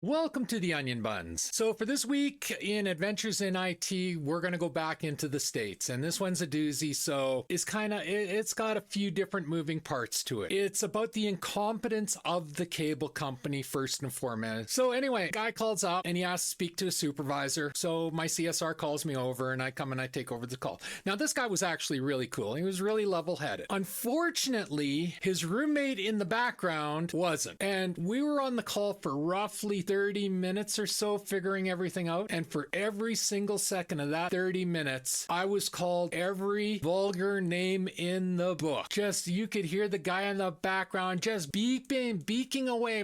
Welcome to the Onion Buns. So for this week in Adventures in IT, we're going to go back into the States, and this one's a doozy. So it's got a few different moving parts to it. It's about the incompetence of the cable company first and foremost. So anyway, guy calls up and he asks to speak to a supervisor. So my CSR calls me over and I come and I take over the call. Now this guy was actually really cool. He was really level-headed. Unfortunately, his roommate in the background wasn't. And we were on the call for roughly 30 minutes or so figuring everything out. And for every single second of that 30 minutes, I was called every vulgar name in the book. Just, you could hear the guy in the background just beaking away.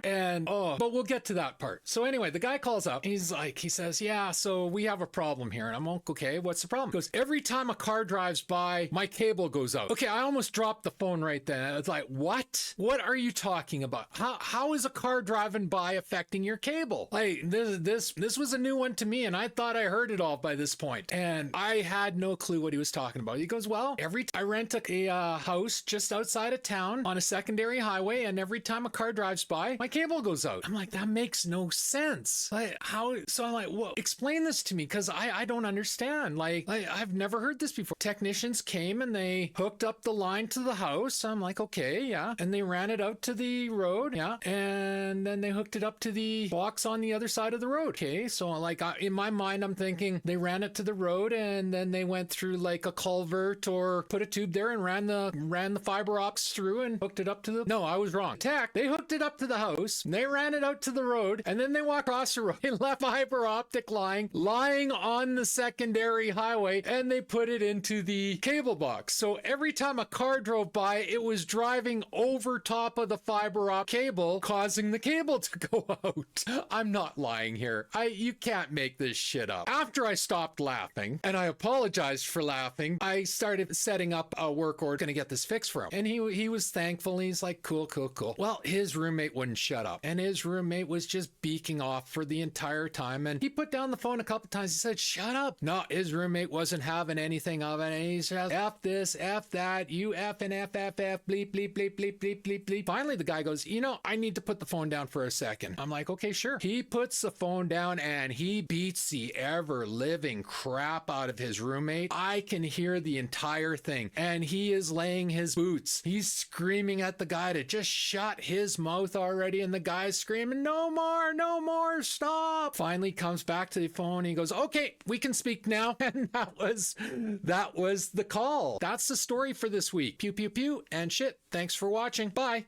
And, but we'll get to that part. So anyway, the guy calls up. He says, yeah, so we have a problem here. And I'm like, okay, what's the problem? He goes, every time a car drives by, my cable goes out. Okay, I almost dropped the phone right then. It's like, what? What are you talking about? How is a car driving by affecting your cable? Like this was a new one to me, and I thought I heard it all by this point, and I had no clue what he was talking about. He goes, well, I rent a house just outside of town on a secondary highway, and every time a car drives by, my cable goes out. I'm like, that makes no sense. Like, how? So I'm like, well, explain this to me, because I don't understand. Like I've never heard this before. Technicians came and they hooked up the line to the house. I'm like, okay, yeah, and they ran it out to the road, yeah, and then they hooked it up to the box on the other side of the road. Okay, so like in my mind, I'm thinking they ran it to the road and then they went through like a culvert or put a tube there and ran the fiber optics through and hooked it up to the. No, I was wrong. They hooked it up to the house, they ran it out to the road, and then they walked across the road and left fiber optic lying on the secondary highway, and they put it into the cable box. So every time a car drove by, it was driving over top of the fiber optic cable, causing the cable to go out. I'm not lying here. You can't make this shit up. After I stopped laughing, and I apologized for laughing, I started setting up a work order going to get this fixed for him. And he was thankful. He's like, cool. Well, his roommate wouldn't shut up. And his roommate was just beaking off for the entire time. And he put down the phone a couple times. He said, shut up. No, his roommate wasn't having anything of it. And he said, F this, F that, you F and F, bleep, bleep, bleep, bleep, bleep, bleep, bleep. Finally, the guy goes, I need to put the phone down for a second. I'm like, okay, sure. He puts the phone down and he beats the ever living crap out of his roommate. I can hear the entire thing. And he is laying his boots. He's screaming at the guy to just shut his mouth already. And the guy's screaming, no more, stop. Finally comes back to the phone. He goes, okay, we can speak now. And that was the call. That's the story for this week. Pew, pew, pew, and shit. Thanks for watching. Bye.